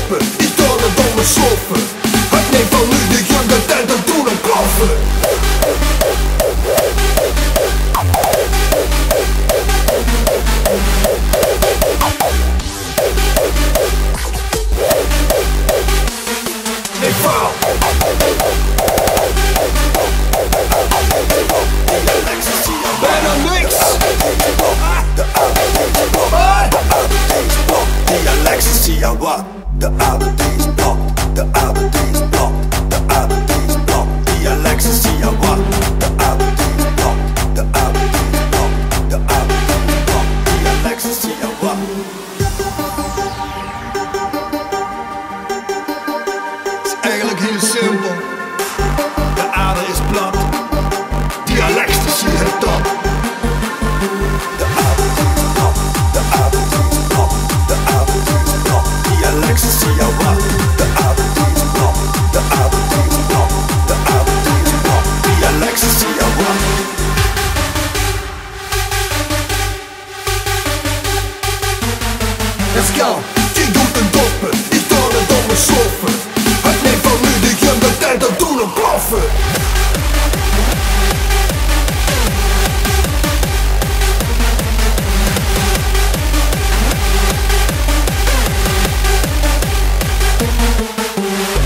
doppen, ik toon het om mijn sloffen. Het neemt van nu de jonge tijd en toen een kloffen. Ik val. Bijna niks. De oude deze blok, de oude deze blok. Die Alexis zie je wat? De oude deze blok, de oude deze blok, de oude deze blok. Die Alexis zie je wat? De oude deze blok, de oude deze blok, de oude deze blok. Die Alexis zie je wat? Het is eigenlijk heel simpel. De aarde is plat. Die Alexis zie het top. De oude deze blok, de oude deze blok, de oude deze blok. Die Alexis zie je wat? De oude deze blok, de oude deze blok, de oude deze blok. Die Alexis zie je wat? Let's go. Je doet een doppen, ik toon het om mijn sloffen. Het neemt van nu de jonge tijd en toen een kloffen.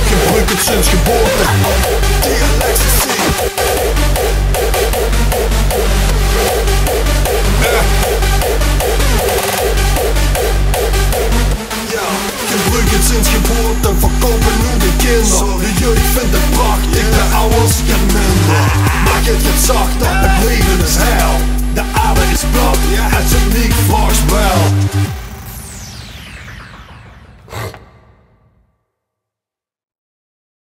Gebruik het sinds geboorte. Die Alexis zie je. Gebruik het sinds geboorte, verkopen nu de kinderen. De jeugd vindt het prachtig, de ouders geen minder. Maak het zachter.